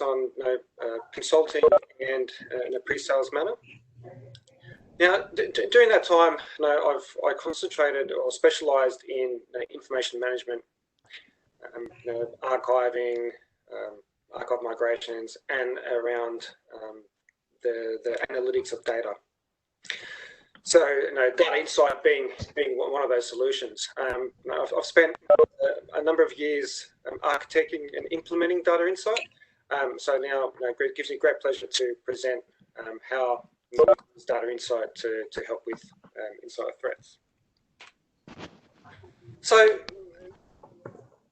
on consulting and in a pre-sales manner. Now, during that time, I concentrated or specialised in information management, archiving, archive migrations, and around the analytics of data. So, Data Insight being one of those solutions. I've spent a number of years architecting and implementing Data Insight. So now it gives me great pleasure to present how we use Data Insight to help with insider threats. So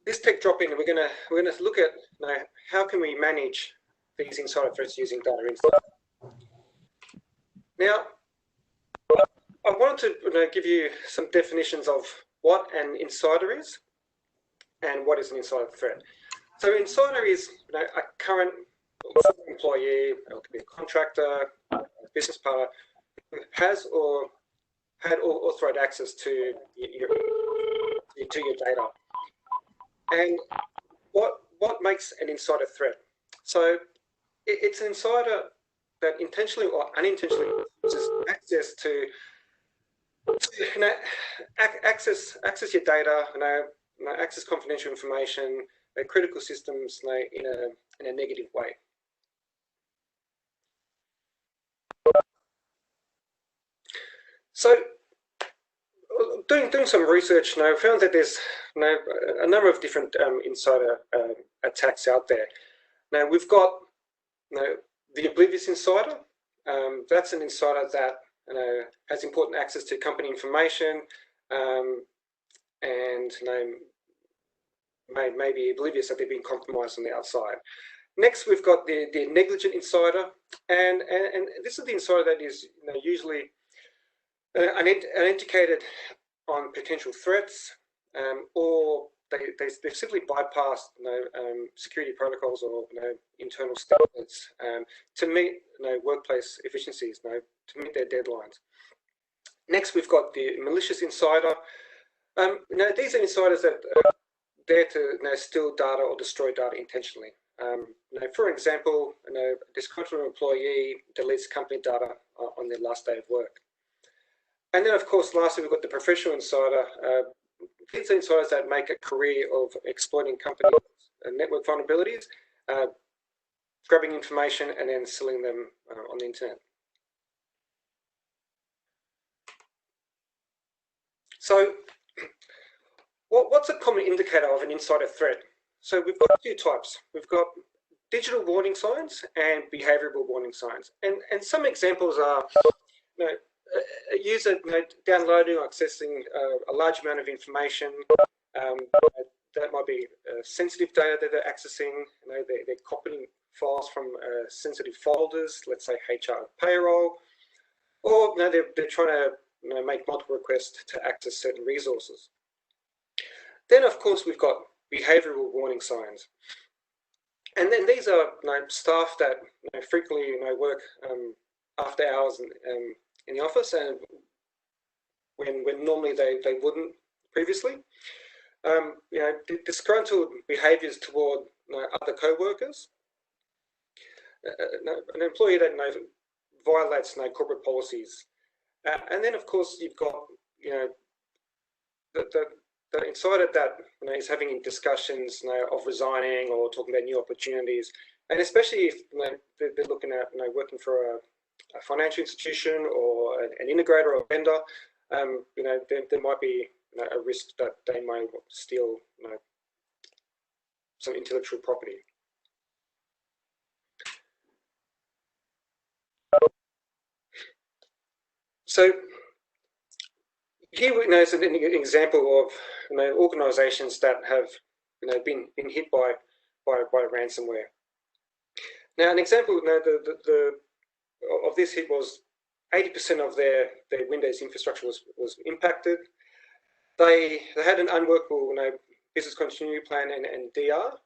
this tech drop-in, we're gonna look at how can we manage these insider threats using Data Insight. Now, I wanted to give you some definitions of what an insider is and what is an insider threat. So insider is a current employee, it could be a contractor, a business partner, who has or had authorized access to your data. And what makes an insider threat? So it's an insider that intentionally or unintentionally uses access to access your data, access confidential information, critical systems in a negative way. So, doing some research, found that there's a number of different insider attacks out there. Now we've got the oblivious insider. That's an insider that has important access to company information and may be oblivious that they've been compromised on the outside. Next, we've got the negligent insider, and this is the insider that is usually uneducated on potential threats, or they've simply bypassed security protocols or internal standards to meet workplace efficiencies, to meet their deadlines. Next, we've got the malicious insider. These are insiders that are there to steal data or destroy data intentionally. For example, a disgruntled employee deletes company data on their last day of work. And then, of course, lastly, we've got the professional insider. These are insiders that make a career of exploiting company network vulnerabilities, grabbing information and then selling them on the internet. So, what's a common indicator of an insider threat? So we've got two types. We've got digital warning signs and behavioral warning signs. And some examples are a user downloading or accessing a large amount of information. That might be sensitive data that they're accessing. They're copying files from sensitive folders, let's say HR payroll, or they're trying to make multiple requests to access certain resources. Then, of course, we've got behavioral warning signs. And then these are staff that frequently work after hours in the office, and when normally they wouldn't previously. Disgruntled behaviours toward other co-workers. An employee that violates corporate policies. And then, of course, you've got the insider that is having discussions of resigning or talking about new opportunities, and especially if they're looking at working for a financial institution or an integrator or a vendor, there might be a risk that they may steal some intellectual property. So here is an example of organisations that have been hit by ransomware. Now, an example of this hit was 80% of their Windows infrastructure was impacted. They had an unworkable business continuity plan and DR,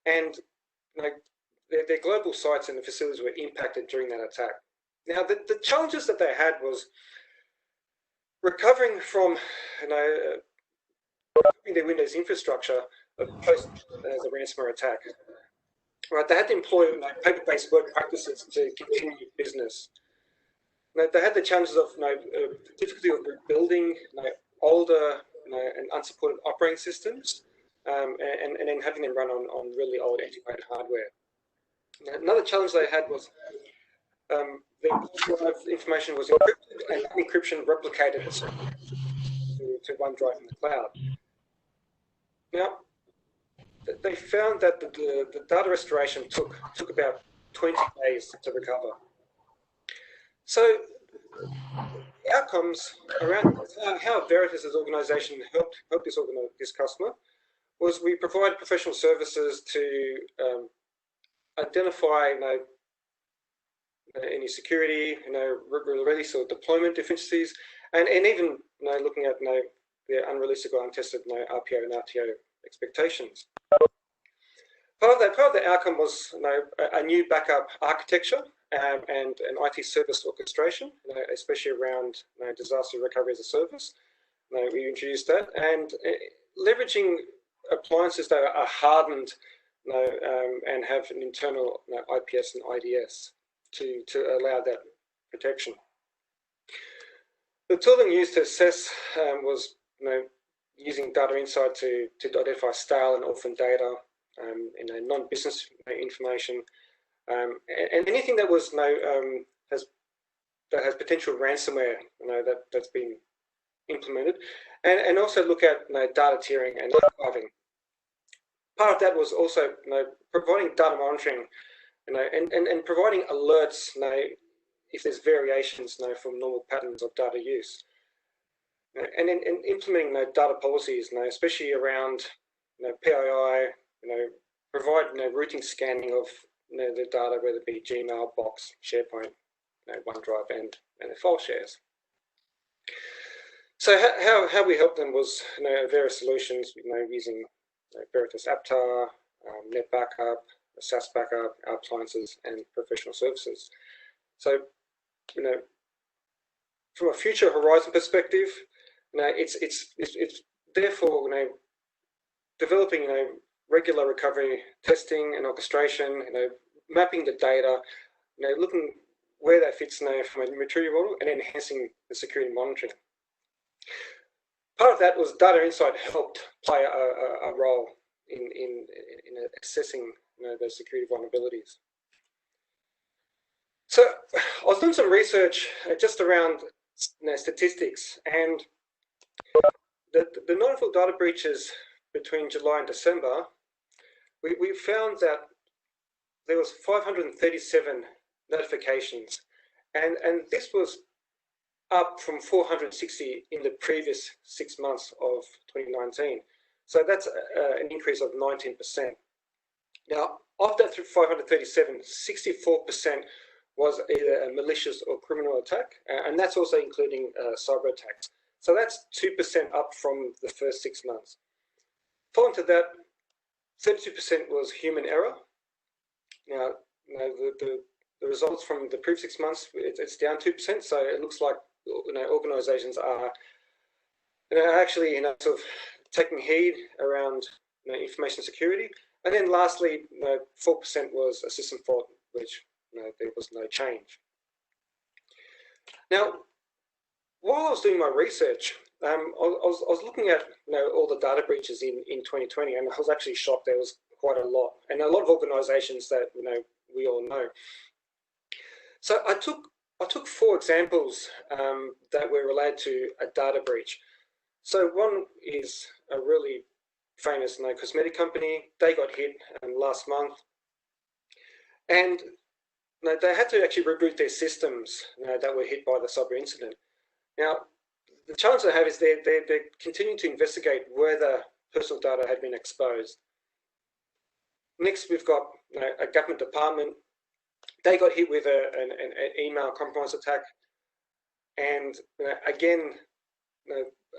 and their global sites and the facilities were impacted during that attack. Now, the challenges that they had was recovering from their Windows infrastructure post the ransomware attack. right? They had to employ paper-based work practices to continue business. They had the challenges of difficulty of rebuilding older and unsupported operating systems, and then having them run on really old antiquated hardware. Another challenge they had was their drive information was encrypted and encryption replicated to OneDrive in the cloud. Now, they found that the data restoration took about 20 days to recover. So the outcomes around how Veritas' organisation helped this customer was we provided professional services to identify any security, release or deployment deficiencies, and even looking at their unrealistic or untested RPO and RTO expectations. Part of the outcome was a new backup architecture and an IT service orchestration, especially around disaster recovery as a service. We introduced that, and leveraging appliances that are hardened and have an internal IPS and IDS to allow that protection. The tooling used to assess was using Data Insight to identify stale and orphan data, non-business information, and anything that was that has potential ransomware that's been implemented, and also look at data tiering and archiving. Part of that was also providing data monitoring, and providing alerts if there's variations from normal patterns of data use, and implementing data policies, especially around PII, provide routing scanning of the data, whether it be Gmail, Box, SharePoint, OneDrive, and the file shares. So how we helped them was various solutions, using Veritas Aptar, Net Backup, SaaS Backup, our appliances, and professional services. So from a future horizon perspective, it's therefore developing regular recovery testing and orchestration, mapping the data, looking where that fits from a maturity model, and enhancing the security monitoring. Part of that was Data Insight helped play a role in assessing those security vulnerabilities. So I was doing some research just around statistics, and the notifiable data breaches between July and December, we found that there was 537 notifications, and this was up from 460 in the previous 6 months of 2019. So that's an increase of 19%. Now, of that 537, 64% was either a malicious or criminal attack, and that's also including cyber attacks. So that's 2% up from the first 6 months. Following to that, 32% was human error. Now, the results from the previous 6 months, it's down 2%. So it looks like organisations are actually sort of taking heed around information security. And then lastly, 4% was a system fault, which there was no change. Now, while I was doing my research, I was looking at all the data breaches in 2020, and I was actually shocked. There was quite a lot, and a lot of organisations that we all know. So I took 4 examples that were related to a data breach. So one is a really famous cosmetic company. They got hit last month, and they had to actually reboot their systems that were hit by the cyber incident. Now, the challenge they have is they're continuing to investigate whether personal data had been exposed. Next, we've got a government department. They got hit with an email compromise attack, and again,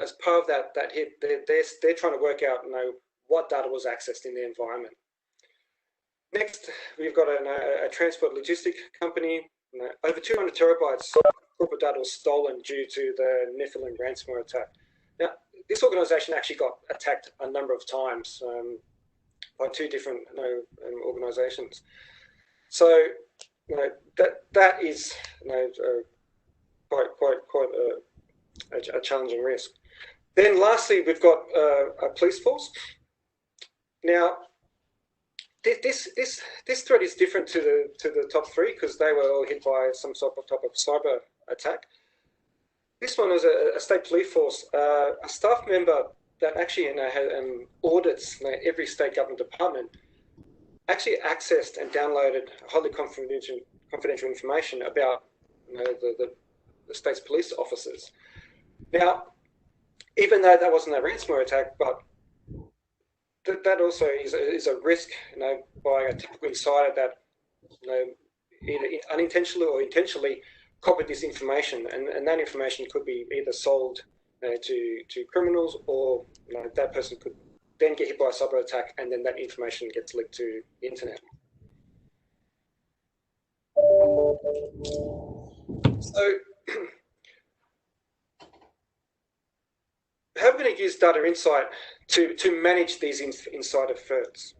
as part of that hit, they're trying to work out what data was accessed in the environment. Next, we've got a transport logistic company. Over 200 terabytes of corporate data was stolen due to the Nephilim ransomware attack. Now, this organisation actually got attacked a number of times. by two different organisations. So that is quite a challenging risk. Then lastly, we've got a police force. Now, this threat is different to the top three because they were all hit by some sort of type of cyber attack. This one was a state police force, a staff member that actually audits every state government department, actually accessed and downloaded highly confidential information about the state's police officers. Now, even though that wasn't a ransomware attack, but that also is a risk, by a typical insider that either unintentionally or intentionally copied this information, and that information could be either sold to criminals, or that person could then get hit by a cyber attack, and then that information gets leaked to the internet. So how are we going to use Data Insight to manage these insider threats?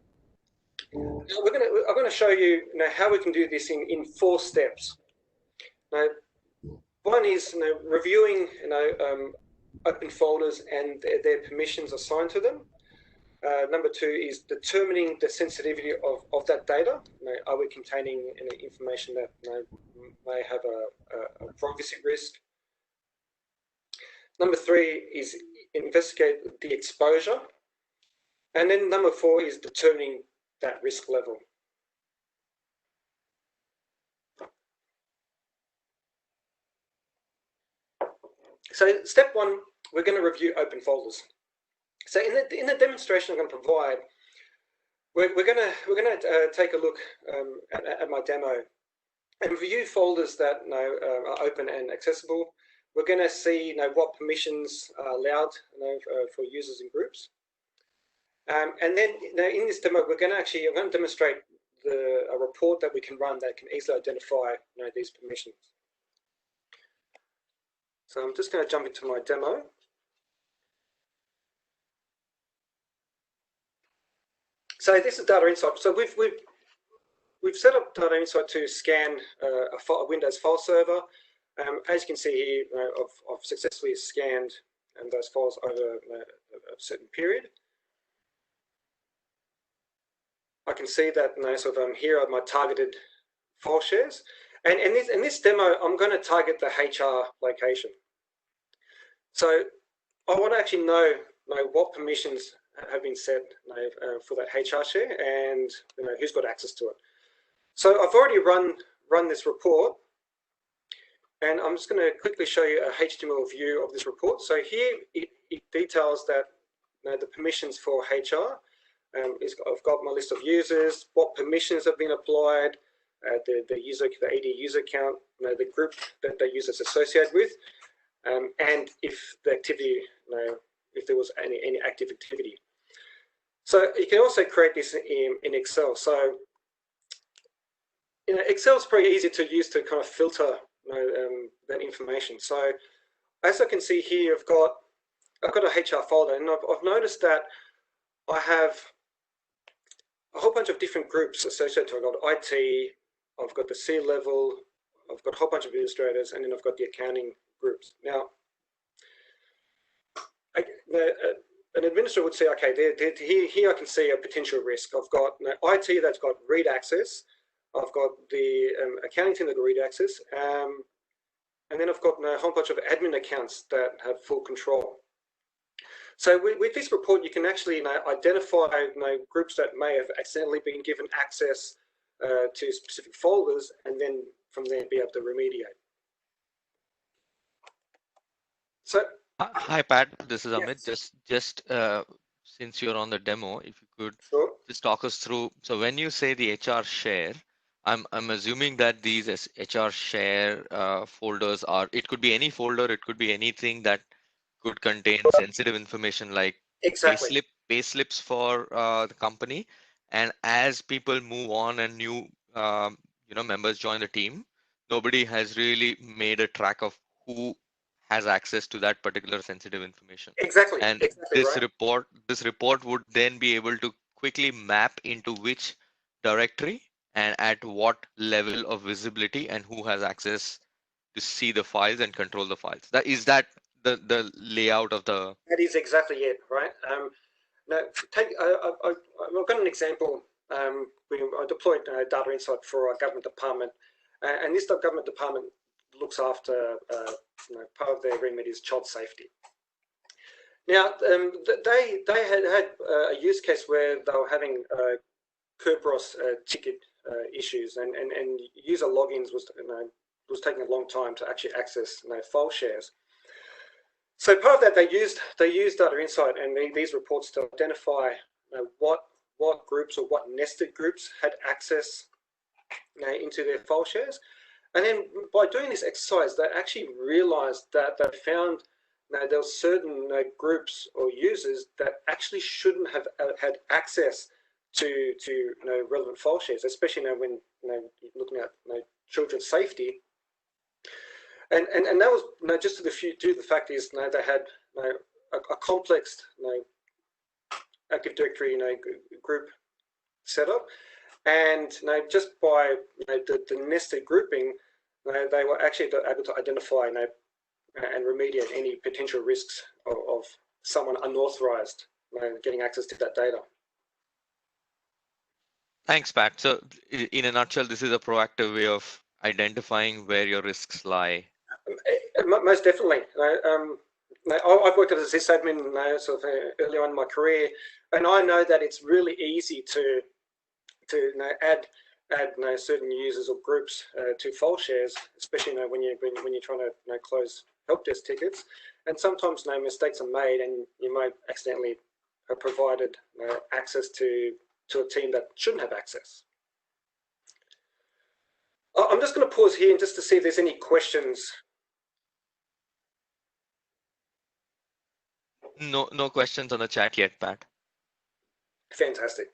Now I'm going to show you how we can do this in 4 steps. Now, one is reviewing open folders and their permissions assigned to them. Number 2 is determining the sensitivity of that data. Are we containing information that may have a privacy risk? Number 3 is investigate the exposure. And then number 4 is determining that risk level. So step 1, we're going to review open folders. So in the demonstration I'm going to provide, we're going to take a look at my demo and review folders that are open and accessible. We're going to see what permissions are allowed for users and groups. And then in this demo, I'm going to demonstrate a report that we can run that can easily identify these permissions. So I'm just going to jump into my demo. So this is Data Insight. So we've set up Data Insight to scan a Windows file server. As you can see here, I've successfully scanned those files over a certain period. I can see that here are my targeted file shares, and in this demo, I'm going to target the HR location. So I want to actually know what permissions have been set for that HR share, and who's got access to it. So I've already run this report, and I'm just going to quickly show you a HTML view of this report. So here it details that the permissions for HR. I've got my list of users, what permissions have been applied, the AD user count, the group that the user is associated with, and if the activity, if there was any active activity. So you can also create this in Excel. So Excel is pretty easy to use to kind of filter that information. So as I can see here, I've got a HR folder, and I've noticed that I have a whole bunch of different groups associated. I've got IT, I've got the C-level, I've got a whole bunch of administrators, and then I've got the accounting groups. Now, an administrator would say, okay, here I can see a potential risk. I've got IT that's got read access, I've got the accounting team that got read access, and then I've got a whole bunch of admin accounts that have full control. So with this report, you can actually identify groups that may have accidentally been given access to specific folders, and then from there be able to remediate. So hi Pat, this is Amit. Yes. Just since you're on the demo, if you could just talk us through. So when you say the HR share, I'm assuming that these HR share folders are. It could be any folder. It could be anything that could contain sensitive information like pay slips for the company. And as people move on and new members join the team, nobody has really made a track of who has access to that particular sensitive information. Exactly. And this report would then be able to quickly map into which directory and at what level of visibility and who has access to see the files and control the files. That the layout of the. That is exactly it, right? Now, I've got an example. I deployed Data Insight for our government department, and this government department looks after part of their remit is child safety. Now, they had a use case where they were having Kerberos ticket issues, and user logins was taking a long time to actually access file shares. So part of that, they used Data Insight and these reports to identify what groups or what nested groups had access into their file shares, and then by doing this exercise, they actually realized that they found there were certain groups or users that actually shouldn't have had access to relevant file shares, especially when looking at children's safety. And that was just due to the fact is they had a complex Active Directory group set up, and just by the nested grouping, they were actually able to identify and remediate any potential risks of someone unauthorized getting access to that data. Thanks, Pat. So in a nutshell, this is a proactive way of identifying where your risks lie. Most definitely. I've worked as a sysadmin sort of early on in my career, and I know that it's really easy to add certain users or groups to file shares, especially when you're trying to close help desk tickets, and sometimes mistakes are made, and you might accidentally have provided access to a team that shouldn't have access. I'm just going to pause here just to see if there's any questions. No questions on the chat yet, Pat. Fantastic.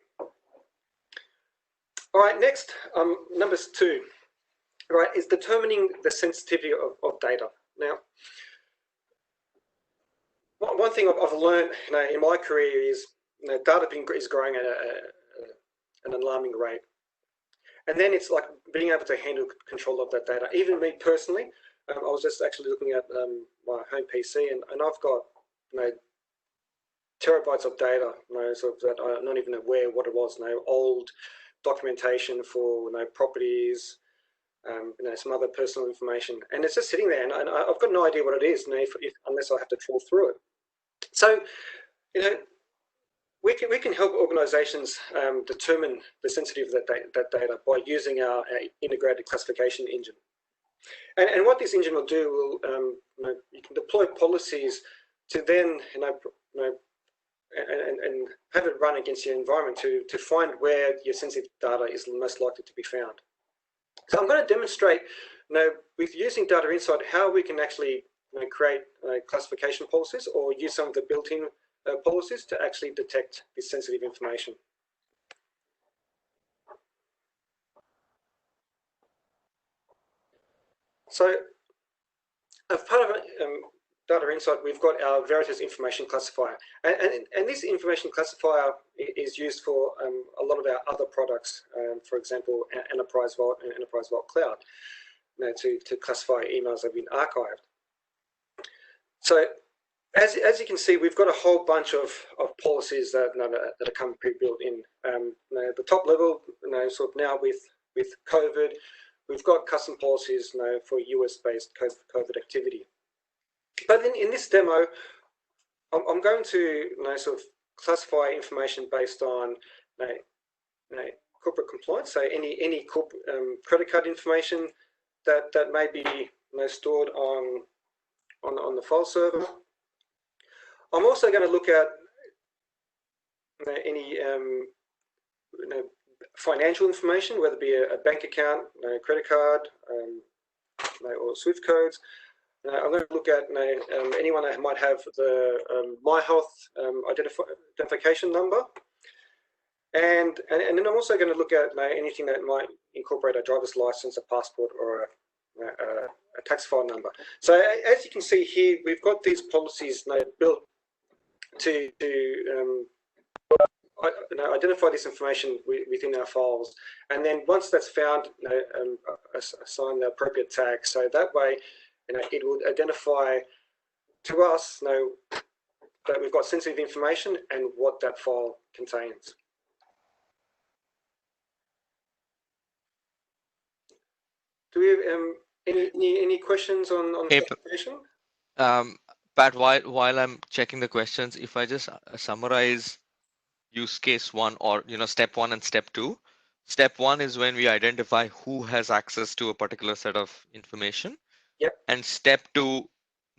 All right, next, number 2, right, is determining the sensitivity of data. Now, one thing I've learned in my career is data is growing at an alarming rate. And then it's like being able to handle control of that data. Even me personally, I was just actually looking at my home PC, and I've got terabytes of data, sort of that I'm not even aware what it was. Old documentation for properties, some other personal information, and it's just sitting there, and I've got no idea what it is, unless I have to trawl through it. So, we can help organisations determine the sensitivity of that data by using our integrated classification engine. And what this engine will do will you can deploy policies to then and have it run against your environment to find where your sensitive data is most likely to be found. So I'm going to demonstrate with using Data Insight how we can actually create classification policies or use some of the built-in policies to actually detect this sensitive information. So as part of Data Insight, we've got our Veritas information classifier, and this information classifier is used for a lot of our other products, for example, Enterprise Vault and Enterprise Vault Cloud, to classify emails that have been archived. So as you can see, we've got a whole bunch of policies that are come pre-built in. The top level, sort of now with COVID, we've got custom policies for US-based COVID activity. But in this demo, I'm going to sort of classify information based on corporate compliance. So any corporate credit card information that may be stored on the file server. I'm also going to look at any financial information, whether it be a bank account, credit card, or SWIFT codes. I'm going to look at anyone that might have the My Health identification number, and then I'm also going to look at anything that might incorporate a driver's license, a passport, or a tax file number. So as you can see here, we've got these policies built to identify this information within our files, and then once that's found, assign the appropriate tag. So that way, it would identify to us, that we've got sensitive information and what that file contains. Do we have any questions on classification? Pat, while I'm checking the questions, if I just summarize use case 1, or step 1 and step 2. Step 1 is when we identify who has access to a particular set of information. Yep. And step 2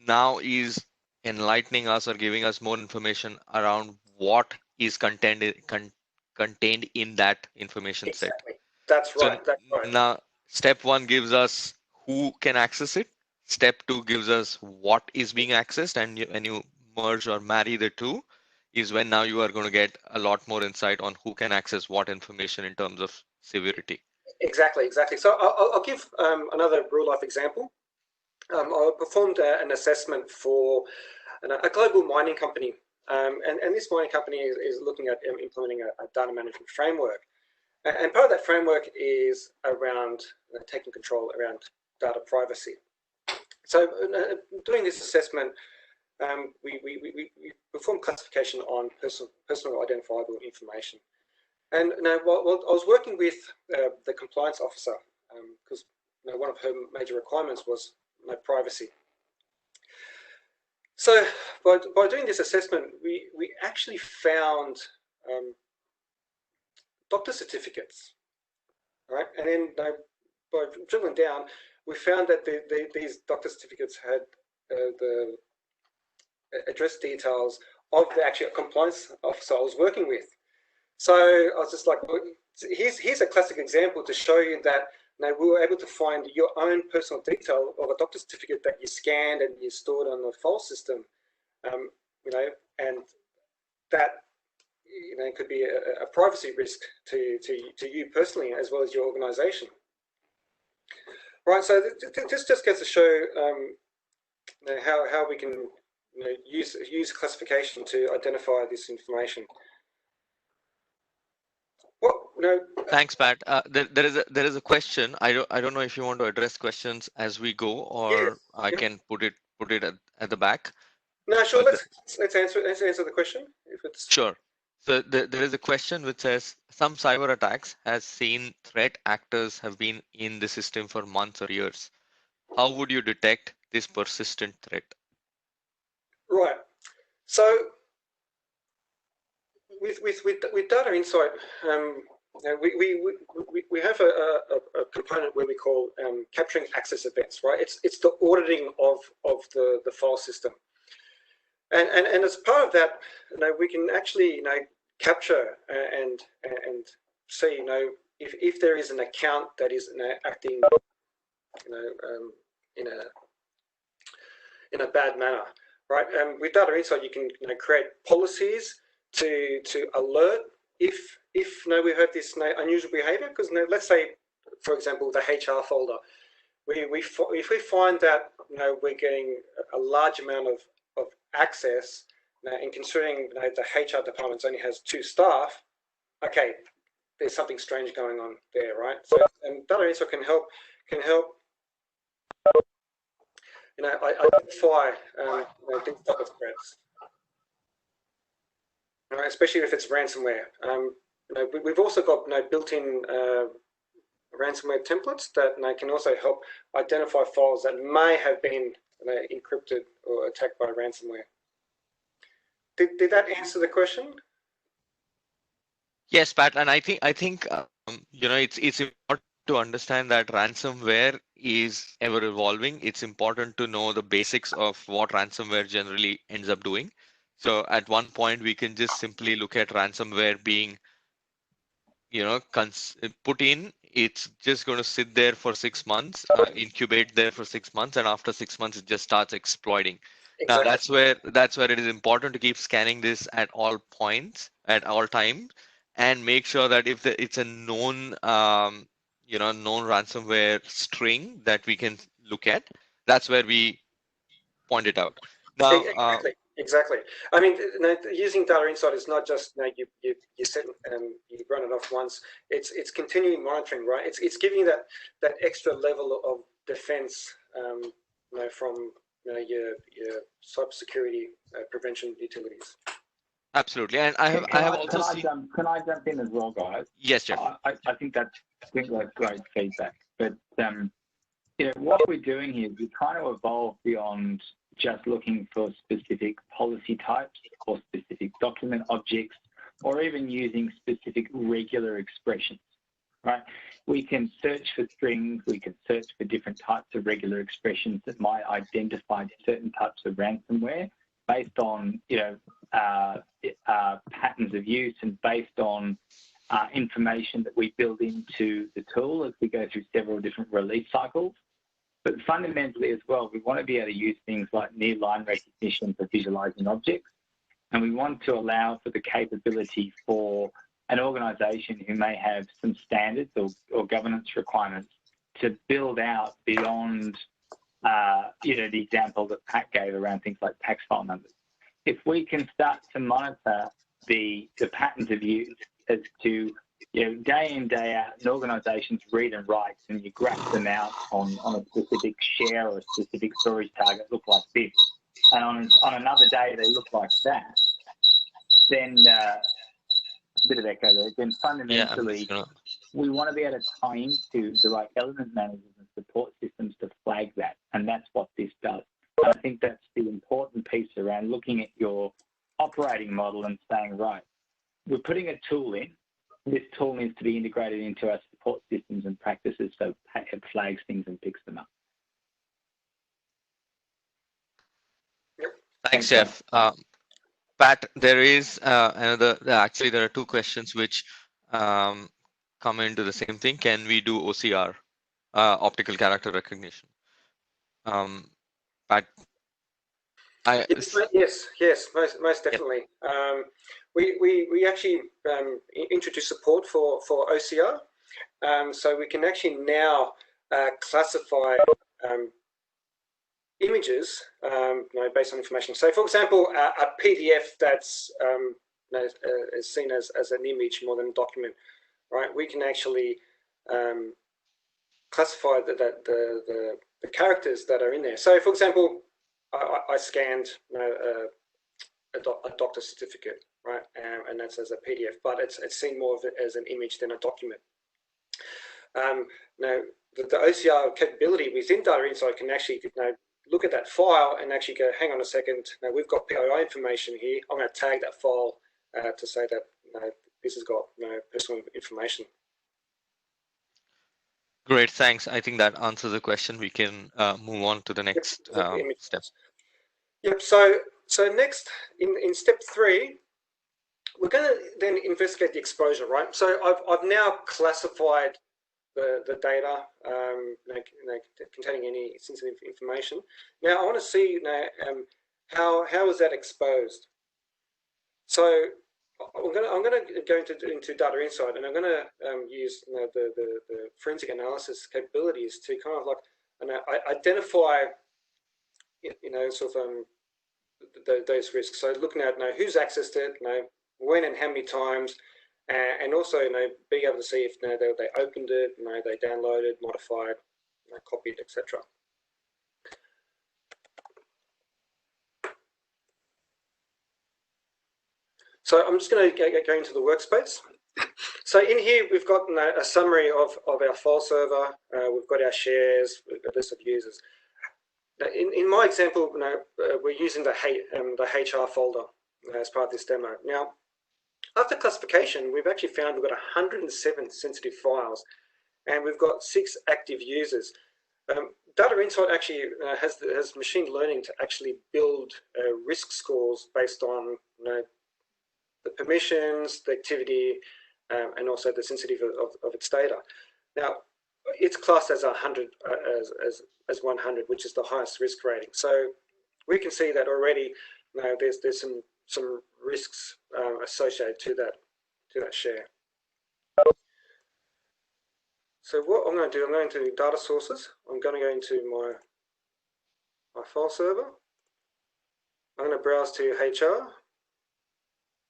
now is enlightening us or giving us more information around what is contained in that information Exactly. set. That's right. That's right. Now step 1 gives us who can access it. Step 2 gives us what is being accessed, and when you merge or marry the two is when now you are going to get a lot more insight on who can access what information in terms of severity. Exactly. So I'll give another real life example. I performed an assessment for a global mining company, and this mining company is looking at implementing a data management framework. And part of that framework is around taking control around data privacy. So doing this assessment, we performed classification on personal identifiable information. And while I was working with the compliance officer, because one of her major requirements was privacy. So by doing this assessment, we actually found doctor certificates, right? And then by drilling down, we found that these doctor certificates had the address details of the actual compliance officer I was working with. So I was just like, well, here's a classic example to show you that we were able to find your own personal detail of a doctor certificate that you scanned and you stored on the file system, and that could be a privacy risk to you personally as well as your organization. Right, so this just gets to show how we can use classification to identify this information. Thanks, Pat. There is a question. I don't know if you want to address questions as we go, or yes. I can put it at the back. No, sure. Let's answer the question if it's sure. So there is a question which says some cyber attacks has seen threat actors have been in the system for months or years. How would you detect this persistent threat? Right. So with Data Insight, we have a component where we call capturing access events. Right. It's the auditing of the file system, and as part of that, we can actually capture and see if there is an account that is acting in a bad manner. Right. With Data Insight, you can create policies to alert if we have this unusual behavior. Because let's say, for example, the HR folder, if we find that we're getting a large amount of access, and considering the HR department only has 2 staff, okay, there's something strange going on there, right? So Data Insight can help identify these type of threats. Especially if it's ransomware. We've also got built-in ransomware templates that can also help identify files that may have been encrypted or attacked by ransomware. Did that answer the question? Yes, Pat, and I think it's important to understand that ransomware is ever evolving. It's important to know the basics of what ransomware generally ends up doing. So at one point we can just simply look at ransomware being put in. It's just going to sit there for 6 months, incubate there for 6 months, and after 6 months it just starts exploiting. Exactly. Now that's where it is important to keep scanning this at all points, at all times, and make sure that if it's a known known ransomware string that we can look at, that's where we point it out. Now Exactly. Exactly. I mean, using Data Insight is not just you set you run it off once. It's continuing monitoring, right? It's giving you that extra level of defense, from your cybersecurity prevention utilities. Absolutely, and I have also seen. Can I jump in as well, guys? Yes, Jeff. I think that's great feedback. But what we're doing here is we're trying to evolve beyond just looking for specific policy types or specific document objects, or even using specific regular expressions, right? We can search for strings, we can search for different types of regular expressions that might identify certain types of ransomware based on, patterns of use and based on information that we build into the tool as we go through several different release cycles. But fundamentally as well, we want to be able to use things like near line recognition for visualizing objects. And we want to allow for the capability for an organization who may have some standards or governance requirements to build out beyond, the example that Pat gave around things like tax file numbers. If we can start to monitor the patterns of use as to day in, day out, an organisation's read and writes, and you graph them out on a specific share or a specific storage target look like this, and on another day they look like that, then a bit of echo there. Then fundamentally, we want to be able to tie into the right element managers and support systems to flag that, and that's what this does. And I think that's the important piece around looking at your operating model and saying, right, we're putting a tool in. This tool needs to be integrated into our support systems and practices so it flags things and picks them up. Thanks, Jeff. Pat, there is actually there are two questions which come into the same thing. Can we do OCR, optical character recognition? Pat? Yes, most definitely. Yep. We actually introduced support for OCR, so we can actually now classify images based on information. So, for example, a PDF that's is seen as an image more than a document, right? We can actually classify the characters that are in there. So, for example, I scanned a doctor's certificate, right, and that's as a PDF, but it's seen more of it as an image than a document. Now, the OCR capability within Data Insight can actually look at that file and actually go, hang on a second, now we've got PII information here. I'm going to tag that file to say that this has got personal information. Great, thanks. I think that answers the question. We can move on to the next step. Yep. So next, in step 3, we're going to then investigate the exposure, right? So I've now classified the data containing any sensitive information. Now I want to see how is that exposed. So I'm going to go into Data Insight, and I'm going to use the forensic analysis capabilities to kind of identify sort of those risks. So looking at who's accessed it, when and how many times, and also being able to see if they opened it, they downloaded, modified, copied, etc. So I'm just going to go into the workspace. So in here we've got a summary of our file server. We've got our shares, we've got a list of users. In my example, we're using the HR folder as part of this demo. Now, after classification, we've actually found we've got 107 sensitive files, and we've got 6 active users. Data Insight actually has machine learning to actually build risk scores based on the permissions, the activity, and also the sensitivity of its data. Now, it's classed as 100 as 100, which is the highest risk rating. So we can see that already. There's some risks associated to that share. So what I'm going to do, I'm going to data sources. I'm going to go into my file server. I'm going to browse to HR.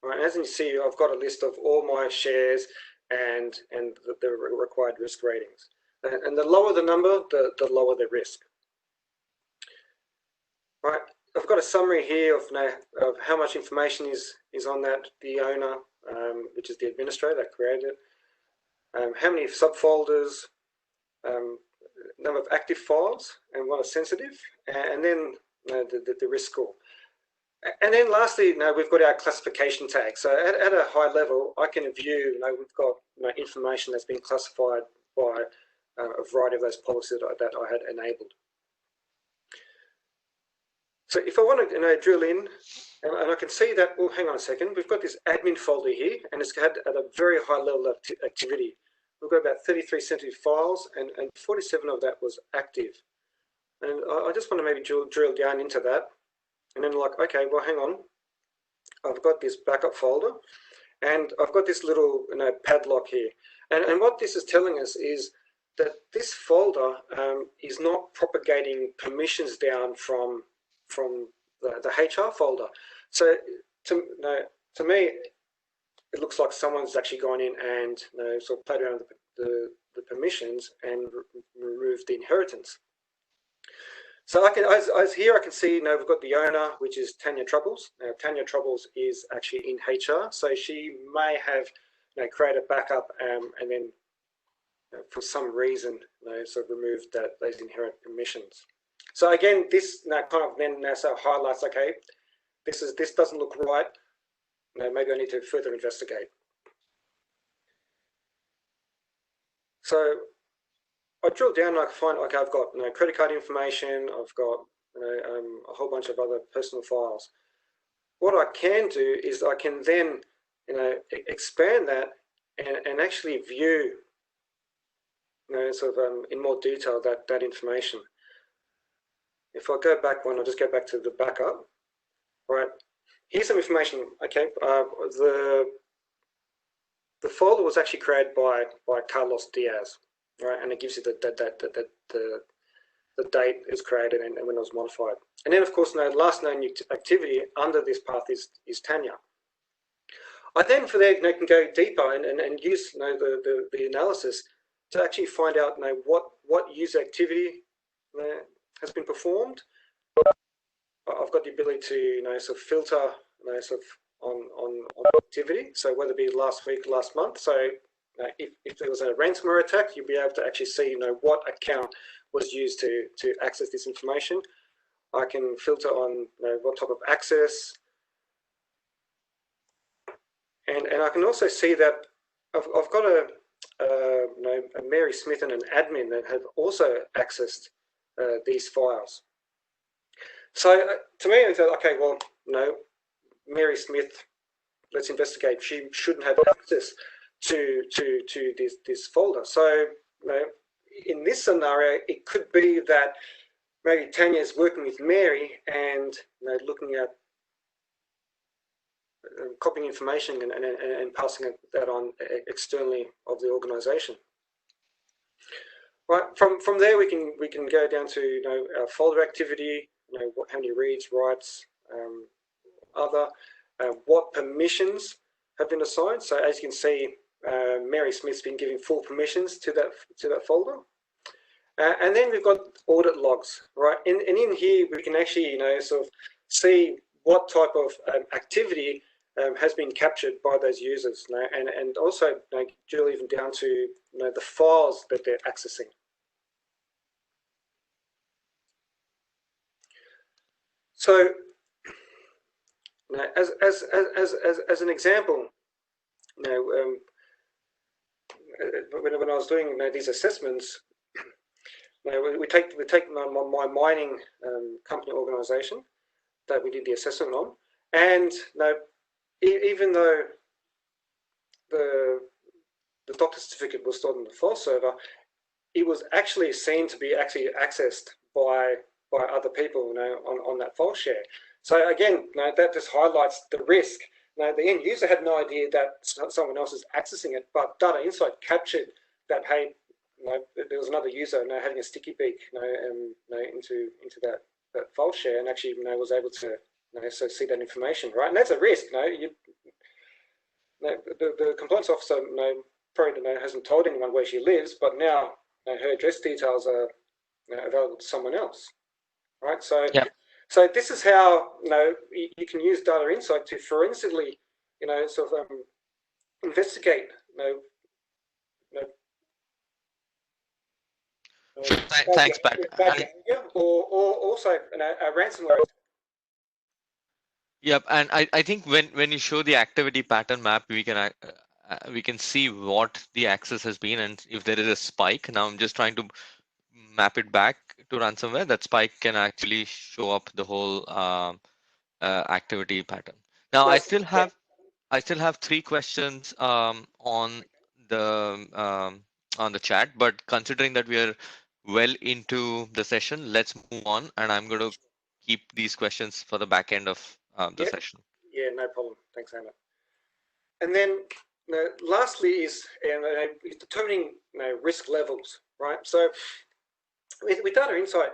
All right, as you see, I've got a list of all my shares and the required risk ratings. And the lower the number, the lower the risk. All right, I've got a summary here of how much information is on that, the owner, which is the administrator that created it, how many subfolders, number of active files, and what are sensitive, and then the risk score. And then lastly, we've got our classification tag. So at a high level, I can view, we've got information that's been classified by a variety of those policies that I had enabled. So if I want to drill in, and I can see that, well, hang on a second, we've got this admin folder here, and it's had at a very high level of activity. We've got about 33 sensitive files, and 47 of that was active. And I just want to maybe drill down into that. And then like, okay, well, hang on. I've got this backup folder, and I've got this little padlock here. And what this is telling us is that this folder is not propagating permissions down from the HR folder. So to me, it looks like someone's actually gone in and sort of played around with the permissions and removed the inheritance. So I can, as here I can see, we've got the owner, which is Tanya Troubles. Now Tanya Troubles is actually in HR, so she may have created a backup and then for some reason sort of removed those inherent permissions. So again, this kind of then sort of highlights, okay, this doesn't look right. Maybe I need to further investigate. So I drill down and I find, okay, I've got credit card information, I've got a whole bunch of other personal files. What I can do is I can then expand that and actually view sort of in more detail that information. If I go back one, I'll just go back to the backup. Right, here's some information. Okay, the folder was actually created by Carlos Diaz. Right, and it gives you the date it was created and when it was modified. And then, of course, the last known activity under this path is Tanya. I then, for there, can go deeper and use the analysis to actually find out what user activity has been performed. I've got the ability to sort of filter sort of on activity. So whether it be last week, last month. So if there was a ransomware attack, you'll be able to actually see what account was used to access this information. I can filter on what type of access, and I can also see that I've got a Mary Smith and an admin that have also accessed these files. So to me, I thought, okay, well, Mary Smith, let's investigate. She shouldn't have access to this folder. So in this scenario, it could be that maybe Tanya is working with Mary and looking at copying information and passing that on externally of the organization. Right, from there we can go down to our folder activity, how many reads, writes, other, what permissions have been assigned. So as you can see, Mary Smith's been giving full permissions to that folder. And then we've got audit logs, right? And in here we can actually, sort of see what type of activity has been captured by those users, and also drill even down to the files that they're accessing. So, as an example, when I was doing these assessments, we take my mining company organisation that we did the assessment on, and even though the doctor certificate was stored on the file server, it was actually seen to be actually accessed by other people, on that file share. So again, that just highlights the risk. Now, the end user had no idea that someone else is accessing it, but Data Insight captured that, hey, there was another user having a sticky beak into that file share, and actually was able to so see that information, right? And that's a risk. The compliance officer probably hasn't told anyone where she lives, but now her address details are available to someone else, right? So, so this is how you can use data insight to forensically, sort of investigate, Thanks, Pat. bad behavior, or also a ransomware. Yep, and I think when you show the activity pattern map, we can see what the access has been, and if there is a spike. Now I'm just trying to map it back to ransomware. That spike can actually show up the whole activity pattern. Now I still have 3 questions on the chat, but considering that we are well into the session, let's move on, and I'm going to keep these questions for the back end of the session. Yeah, no problem. Thanks, Anna. And then lastly is determining risk levels, right? So with data insight,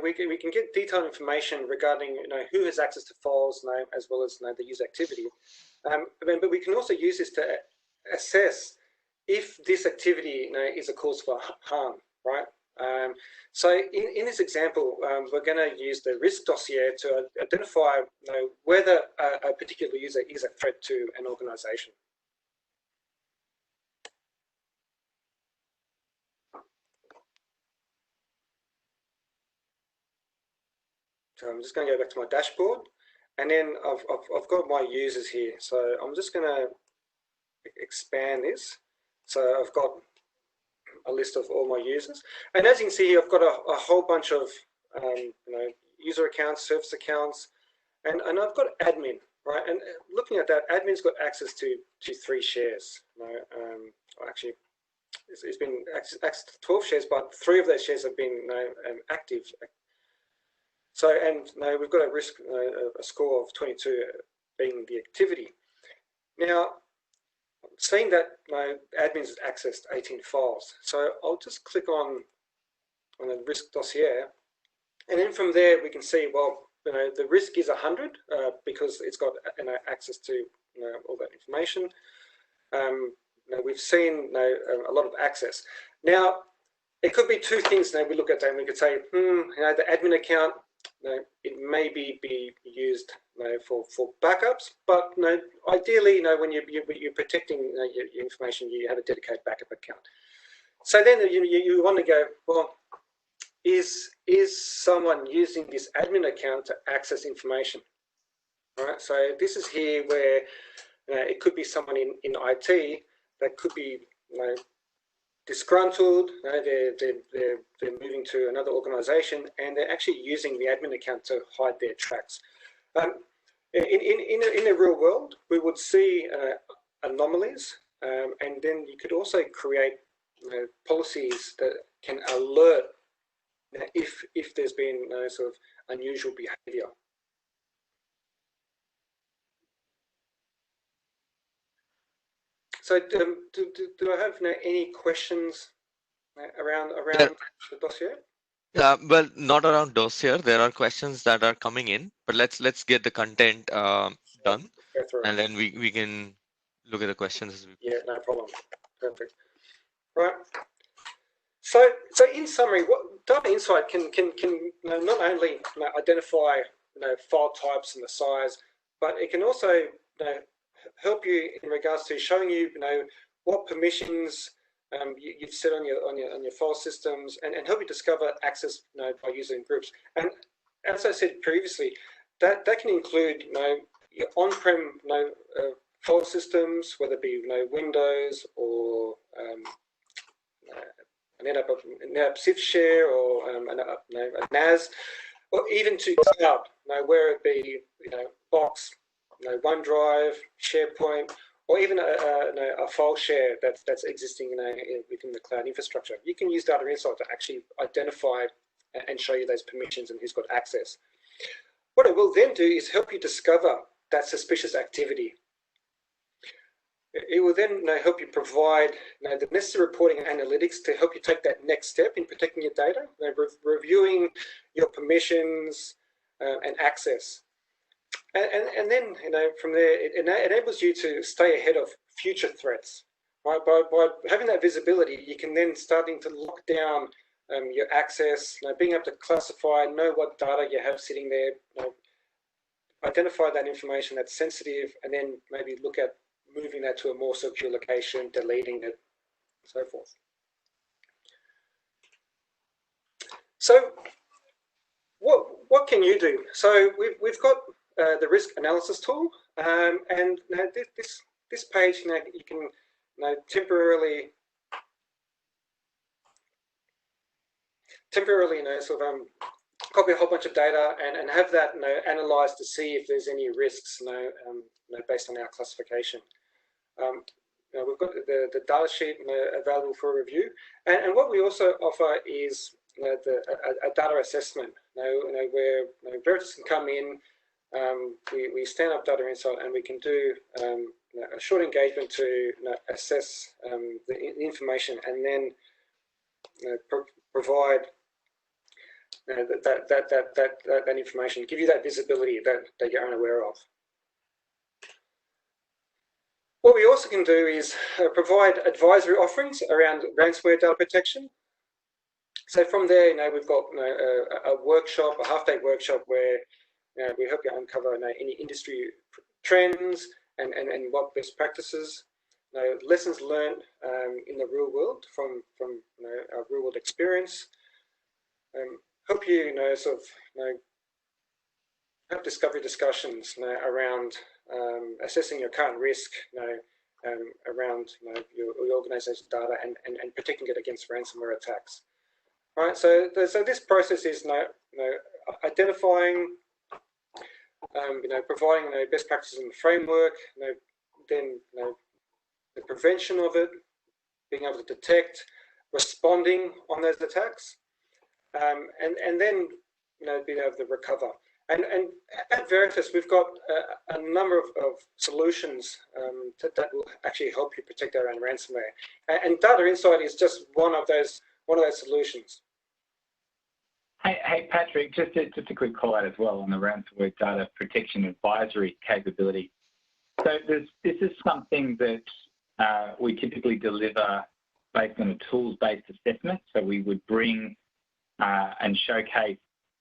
we can get detailed information regarding who has access to files, as well as the user activity. But we can also use this to assess if this activity is a cause for harm, right? So in this example, we're going to use the risk dossier to identify whether a particular user is a threat to an organization. So I'm just going to go back to my dashboard, and then I've got my users here. So I'm just going to expand this. So I've got a list of all my users, and as you can see here, I've got a whole bunch of user accounts, service accounts, and I've got admin, right? And looking at that, admin's got access to 3 shares. Actually, it's been access to 12 shares, but 3 of those shares have been active. So, and we've got a risk, a score of 22 being the activity. Now, seeing that admins accessed 18 files, so I'll just click on the risk dossier, and then from there we can see, well, the risk is 100 because it's got access to all that information. We've seen a lot of access. Now, it could be 2 things. We look at that and we could say, the admin account, it may be used for backups, but ideally, when you're protecting your information, you have a dedicated backup account. So then you want to go, well, is someone using this admin account to access information? All right. So this is here where it could be someone in IT that could be disgruntled, they're moving to another organization, and they're actually using the admin account to hide their tracks. In the real world, we would see anomalies, and then you could also create policies that can alert if there's been sort of unusual behavior. So do I have any questions around the dossier? Well, not around dossier. There are questions that are coming in, but let's get the content done, and then we can look at the questions as we Yeah, no problem. Perfect. Right. So in summary, what Data Insight can not only identify file types and the size, but it can also help you in regards to showing you what permissions you've set on your file systems, and help you discover access by using groups. And as I said previously, that can include your on-prem file systems, whether it be Windows or a NetApp Civ share or a NAS, or even to cloud, where it be Box, OneDrive, SharePoint, or even a file share that's existing within the cloud infrastructure. You can use Data Insight to actually identify and show you those permissions and who's got access. What it will then do is help you discover that suspicious activity. It will then help you provide the necessary reporting and analytics to help you take that next step in protecting your data, reviewing your permissions and access. And then, from there, it enables you to stay ahead of future threats. Right? By having that visibility, you can then starting to lock down your access, being able to classify, know what data you have sitting there, identify that information that's sensitive, and then maybe look at moving that to a more secure location, deleting it, and so forth. So what can you do? So we've got the risk analysis tool, and this page, you can temporarily sort of copy a whole bunch of data and have that analyzed to see if there's any risks based on our classification. We've got the data sheet available for review, and what we also offer is a data assessment. Where Veritas can come in, we stand up Data Insight, and we can do a short engagement to assess the information, and then provide that information, give you that visibility that you're unaware of. What we also can do is provide advisory offerings around ransomware data protection. So from there, we've got a workshop, a half-day workshop where we help you uncover any industry trends and what best practices, lessons learned in the real world from our real world experience. Help you have discovery discussions around assessing your current risk, around your organization's data and protecting it against ransomware attacks. Right. So this process is identifying, providing best practices in the framework, then the prevention of it, being able to detect, responding on those attacks, and then being able to recover. And at Veritas, we've got a number of solutions that will actually help you protect around ransomware. And Data Insight is just one of those solutions. Hey Patrick, just a quick call out as well on the ransomware data protection advisory capability. So this is something that we typically deliver based on a tools-based assessment. So we would bring and showcase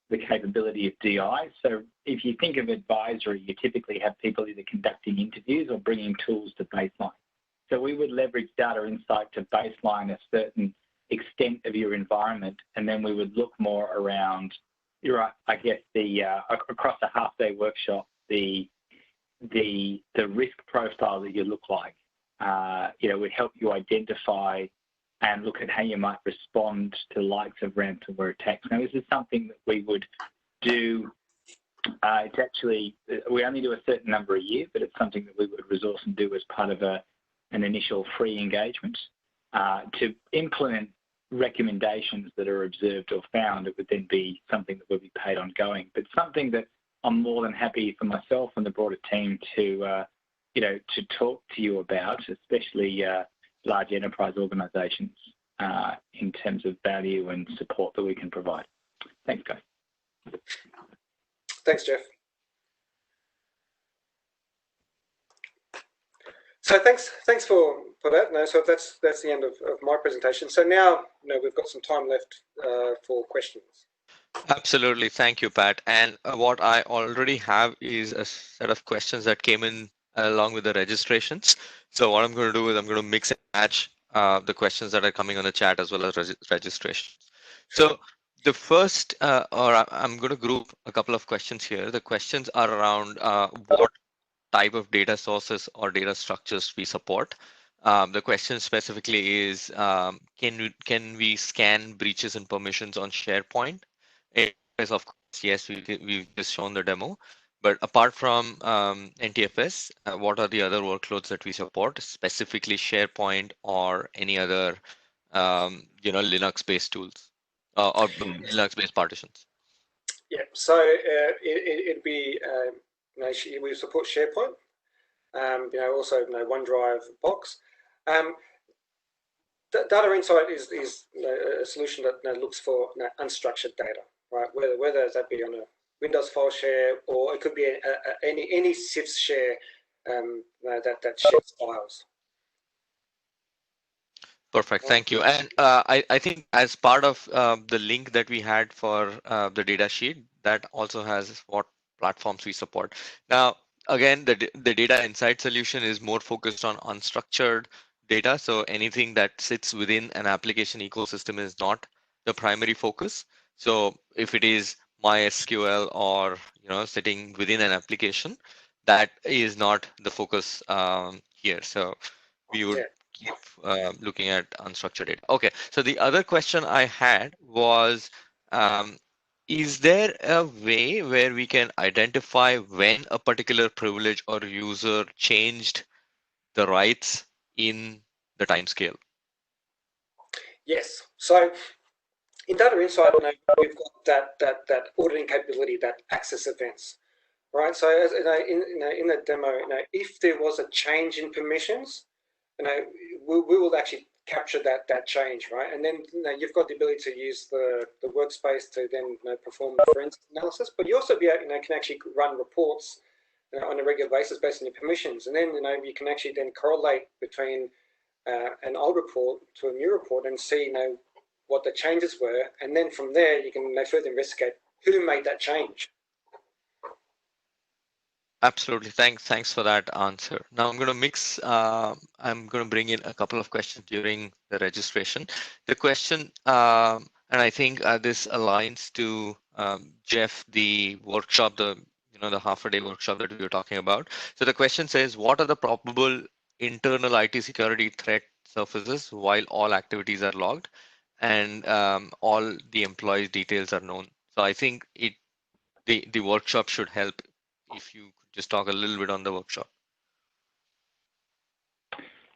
the capability of DI. So if you think of advisory, you typically have people either conducting interviews or bringing tools to baseline. So we would leverage Data Insight to baseline a certain extent of your environment, and then we would look more around across a half-day workshop, the risk profile that you look like. Would help you identify and look at how you might respond to the likes of ransomware attacks. Now, this is something that we would do. It's actually, we only do a certain number a year, but it's something that we would resource and do as part of an initial free engagement. To implement recommendations that are observed or found, it would then be something that would be paid ongoing, but something that I'm more than happy for myself and the broader team to talk to you about, especially large enterprise organizations, in terms of value and support that we can provide. Thanks, guys. Thanks, Jeff. So thanks for that. So that's the end of my presentation. So now we've got some time left for questions. Absolutely, thank you, Pat. And what I already have is a set of questions that came in along with the registrations. So what I'm going to do is I'm going to mix and match the questions that are coming on the chat as well as registrations. So the first, I'm going to group a couple of questions here. The questions are around what type of data sources or data structures we support. The question specifically is, can we scan breaches and permissions on SharePoint? Yes, of course, yes, we've just shown the demo. But apart from NTFS, what are the other workloads that we support, specifically SharePoint or any other Linux-based tools or Linux-based partitions? Yeah, so it'd be we support SharePoint. Also OneDrive, Box. Data Insight is a solution that looks for unstructured data, right? Whether that be on Windows file share, or it could be any SIFS share that shares files. Perfect. Thank you. And I think as part of the link that we had for the data sheet, that also has what platforms we support. Now, again, the data insight solution is more focused on unstructured data. So anything that sits within an application ecosystem is not the primary focus. So if it is MySQL or sitting within an application, that is not the focus here. So we would keep looking at unstructured data. Okay, so the other question I had was, is there a way where we can identify when a particular privilege or user changed the rights in the timescale? Yes. So in Data Insight, we've got that auditing capability, that access events, right? So as in the demo, if there was a change in permissions, we will actually capture that change, right? And then you've got the ability to use the workspace to then perform forensic analysis, but you also can actually run reports on a regular basis based on your permissions, and then you can actually then correlate between an old report to a new report and see what the changes were, and then from there you can further investigate who made that change. Absolutely. Thanks for that answer. Now I'm going to mix, I'm going to bring in a couple of questions during the registration. The question, and I think this aligns to Jeff, the workshop, the half-a-day workshop that we were talking about. So the question says, what are the probable internal IT security threat surfaces while all activities are logged and all the employees' details are known? So I think the workshop should help if you could just talk a little bit on the workshop.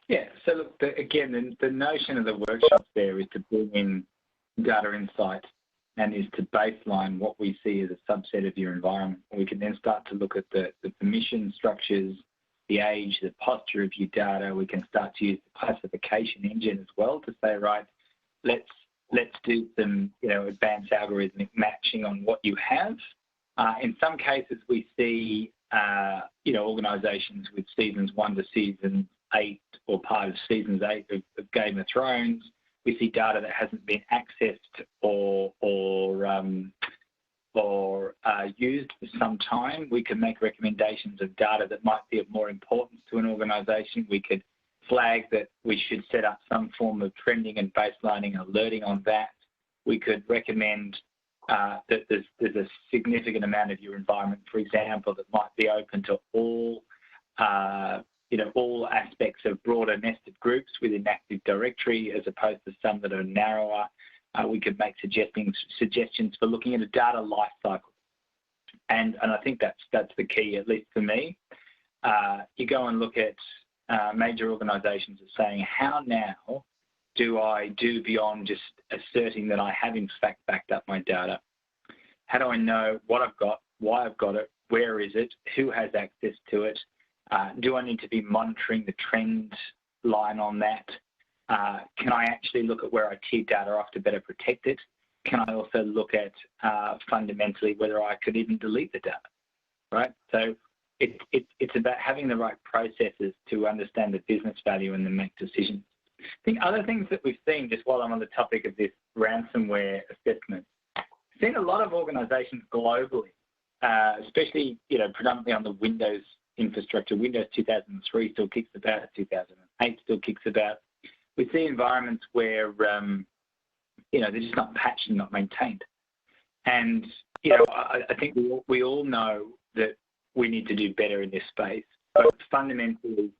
Yeah, so look, again, the notion of the workshop there is to bring in data insight and is to baseline what we see as a subset of your environment. We can then start to look at the permission structures, the age, the posture of your data. We can start to use the classification engine as well to say, right, let's do some advanced algorithmic matching on what you have. In some cases, we see organisations with seasons 1 to season 8 or part of seasons 8 of Game of Thrones. We see data that hasn't been accessed or used for some time. We can make recommendations of data that might be of more importance to an organisation. We could flag that we should set up some form of trending and baselining, alerting on that. We could recommend that there's a significant amount of your environment, for example, that might be open to all aspects of broader nested groups within Active Directory, as opposed to some that are narrower. We could make suggestions for looking at a data lifecycle, and I think that's the key, at least for me. You go and look at major organisations are saying, how now do I do beyond just asserting that I have in fact backed up my data? How do I know what I've got, why I've got it, where is it, who has access to it? Do I need to be monitoring the trend line on that? Can I actually look at where I tier data off to better protect it? Can I also look at fundamentally whether I could even delete the data, right? So it's about having the right processes to understand the business value and then make decisions. I think other things that we've seen, just while I'm on the topic of this ransomware assessment, we've seen a lot of organisations globally, especially predominantly on the Windows infrastructure. Windows 2003 still kicks about, 2008 still kicks about. We see environments where they're just not patched and not maintained. And I think we all know that we need to do better in this space, but fundamentally,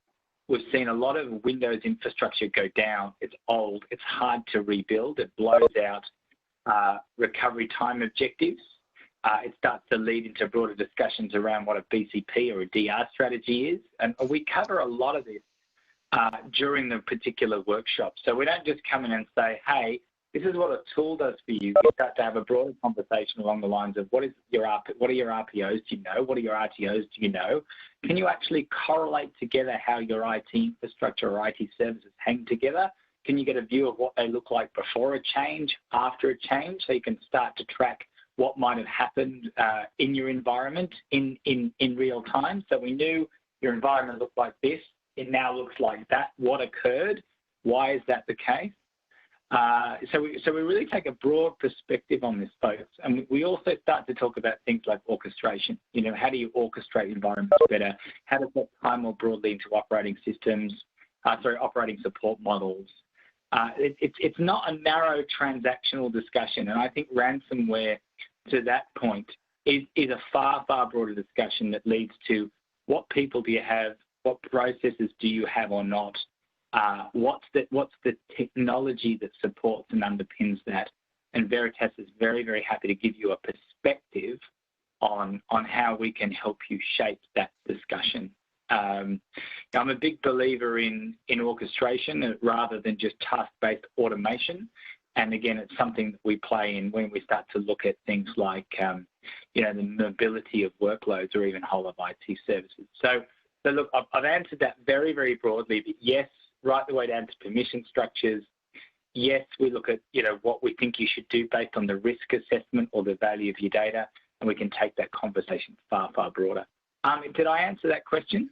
we've seen a lot of Windows infrastructure go down. It's old. It's hard to rebuild. It blows out recovery time objectives. It starts to lead into broader discussions around what a BCP or a DR strategy is. And we cover a lot of this during the particular workshop. So we don't just come in and say, hey, this is what a tool does for you. We start to have a broader conversation along the lines of what are your RPOs do you know? What are your RTOs do you know? Can you actually correlate together how your IT infrastructure or IT services hang together? Can you get a view of what they look like before a change, after a change, so you can start to track what might have happened in your environment in real time. So we knew your environment looked like this. It now looks like that. What occurred? Why is that the case? So we really take a broad perspective on this, folks. And we also start to talk about things like orchestration. You know, how do you orchestrate environments better? How does that tie more broadly into operating systems, operating support models? It's not a narrow transactional discussion. And I think ransomware, to that point, is a far, far broader discussion that leads to what people do you have, what processes do you have or not, what's the technology that supports and underpins that. And Veritas is very, very happy to give you a perspective on how we can help you shape that discussion. I'm a big believer in orchestration rather than just task-based automation. And again, it's something that we play in when we start to look at things like, the mobility of workloads or even whole of IT services. So look, I've answered that very, very broadly, but yes, right the way down to permission structures. Yes, we look at, what we think you should do based on the risk assessment or the value of your data, and we can take that conversation far, far broader. Did I answer that question?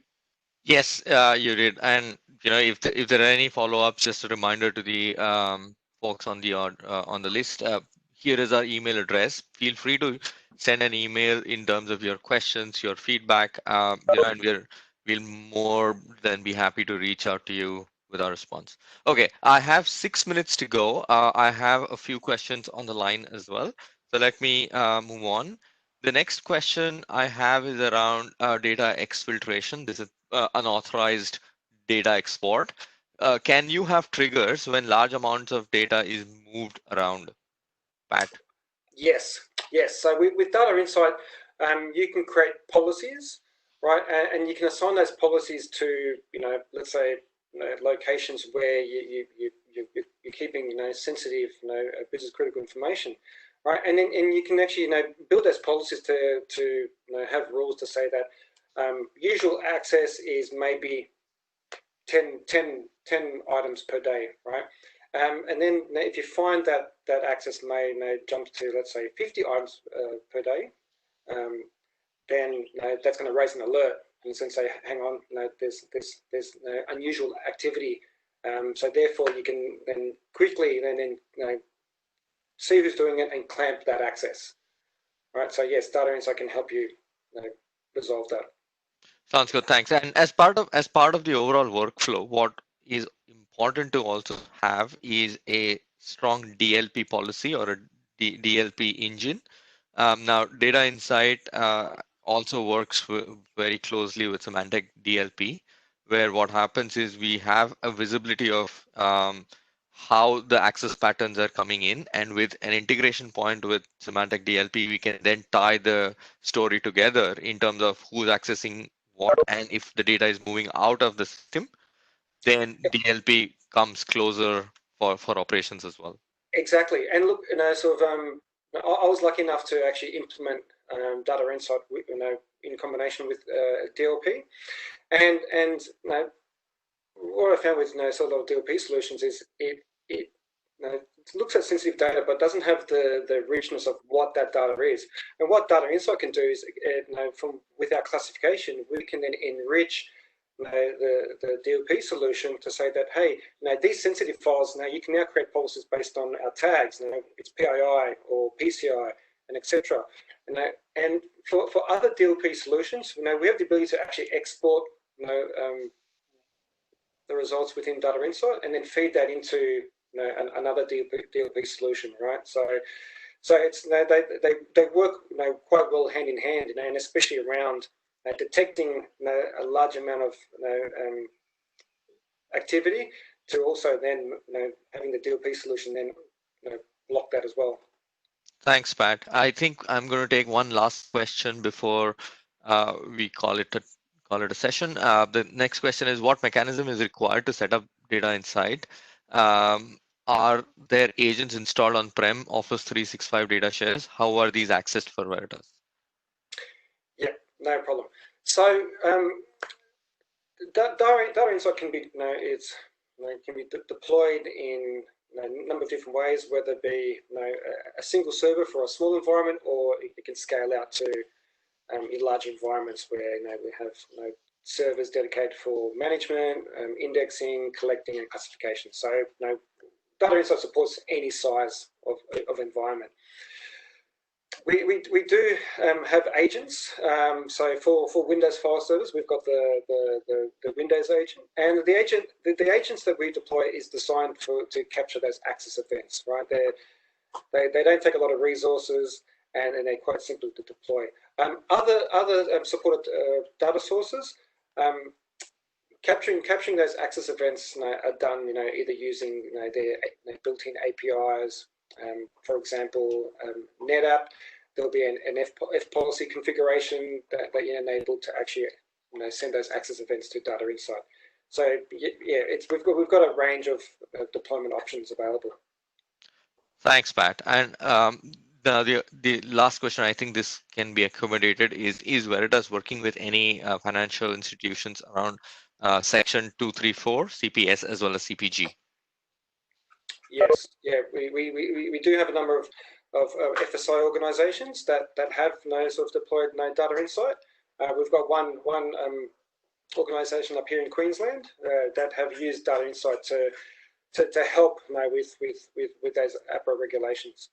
Yes, you did. And if there are any follow-ups, just a reminder to the folks on the list. Here is our email address. Feel free to send an email in terms of your questions, your feedback, and we'll more than be happy to reach out to you with our response. Okay, I have 6 minutes to go. I have a few questions on the line as well. So let me move on. The next question I have is around data exfiltration. This is unauthorized data export. Can you have triggers when large amounts of data is moved around, Pat? Yes. So with Data Insight, you can create policies, right? And you can assign those policies to, let's say, locations where you're keeping, sensitive, business critical information, right? And you can actually, build those policies to have rules to say that usual access is maybe 10 items per day, right? And then if you find that access may jump to, let's say, 50 items per day, then that's going to raise an alert and say, hang on, there's unusual activity. So therefore, you can then quickly see who's doing it and clamp that access. Right. So yes, Data Insight can help you resolve that. Sounds good, thanks. And as part of the overall workflow, what is important to also have is a strong DLP policy or a DLP engine. Now, Data Insight also works very closely with Symantec DLP, where what happens is we have a visibility of how the access patterns are coming in, and with an integration point with Symantec DLP, we can then tie the story together in terms of who's accessing what, and if the data is moving out of the system, then DLP comes closer for operations as well. Exactly. And look, I was lucky enough to actually implement Data Insight, in combination with DLP, and what I found with sort of DLP solutions is it looks at sensitive data, but doesn't have the richness of what that data is. And what Data Insight can do is, with our classification, we can then enrich the DLP solution to say that, hey, these sensitive files, you can now create policies based on our tags. It's PII or PCI and etc. And for other DLP solutions, we have the ability to actually export the results within Data Insight and then feed that into another DLP solution, right? So it's they work quite well hand in hand, and especially around detecting a large amount of activity, to also then having the DLP solution then block that as well. Thanks, Pat. I think I'm going to take one last question before we call it a session. The next question is, what mechanism is required to set up Data Insight? Are there agents installed on-prem Office 365 data shares? How are these accessed for Veritas? Yeah, no problem. So Data Insight can be can be deployed in a number of different ways, whether it be a single server for a small environment, or we can scale out to in large environments where we have servers dedicated for management, indexing, collecting, and classification. So Data Insight supports any size of environment. We do have agents. So for Windows file servers, we've got the Windows agent, and the agents that we deploy is designed to capture those access events. Right, they don't take a lot of resources, and they're quite simple to deploy. Other supported data sources. Capturing those access events are done, either using their built-in APIs. For example, NetApp, there'll be an F policy configuration that you enable to actually send those access events to Data Insight. So yeah, we've got a range of deployment options available. Thanks, Pat. And the last question, I think this can be accommodated, is Veritas working with any financial institutions around Section 234 CPS as well as CPG? Yes, yeah, we do have a number of FSI organisations that have sort of deployed Data Insight. We've got one organisation up here in Queensland that have used Data Insight to help with those APRA regulations.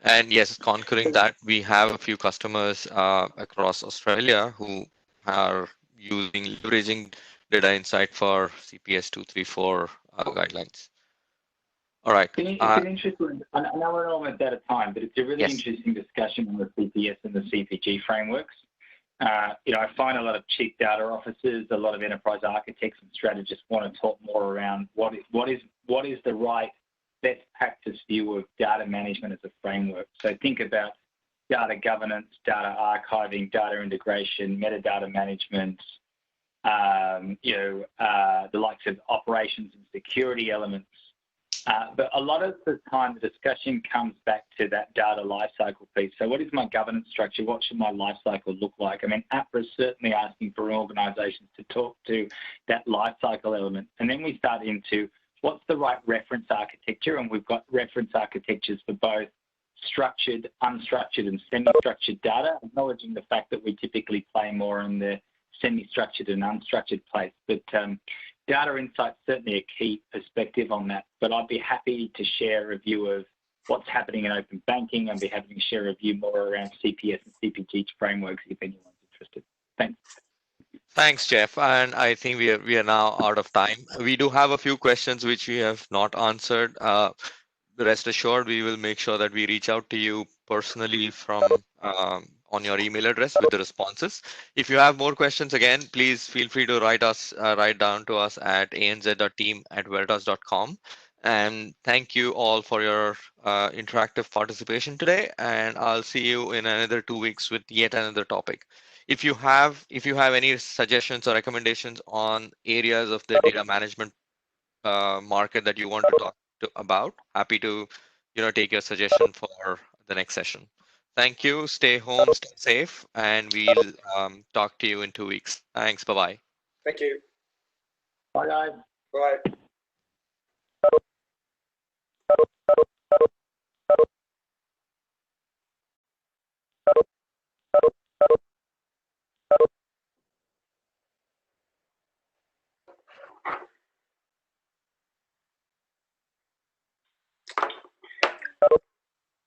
And yes, concurring that, we have a few customers across Australia who are leveraging Data Insight for CPS 234 guidelines. All right. It's an interesting, I know we're almost out of time, but it's a really interesting discussion on the CPS and the CPG frameworks. I find a lot of chief data officers, a lot of enterprise architects and strategists want to talk more around what is the right best practice view of data management as a framework. So think about data governance, data archiving, data integration, metadata management, the likes of operations and security elements. But a lot of the time, the discussion comes back to that data lifecycle piece. So what is my governance structure? What should my lifecycle look like? I mean, APRA is certainly asking for organisations to talk to that lifecycle element. And then we start into what's the right reference architecture? And we've got reference architectures for both structured, unstructured, and semi-structured data, acknowledging the fact that we typically play more in the semi-structured and unstructured place. But Data Insight's certainly a key perspective on that. But I'd be happy to share a view of what's happening in open banking. I'd be happy to share a view more around CPS and CPG frameworks if anyone's interested. Thanks. Thanks, Jeff. And I think we are now out of time. We do have a few questions which we have not answered. Rest assured, we will make sure that we reach out to you personally from on your email address with the responses. If you have more questions, again, please feel free to write down to us at anz.team@veritas.com. And thank you all for your interactive participation today. And I'll see you in another 2 weeks with yet another topic. If you have any suggestions or recommendations on areas of the data management market that you want to talk about, happy to take your suggestion for the next session. Thank you. Stay home, stay safe, and we'll talk to you in 2 weeks. Thanks. Bye-bye. Thank you. Bye, guys. Bye.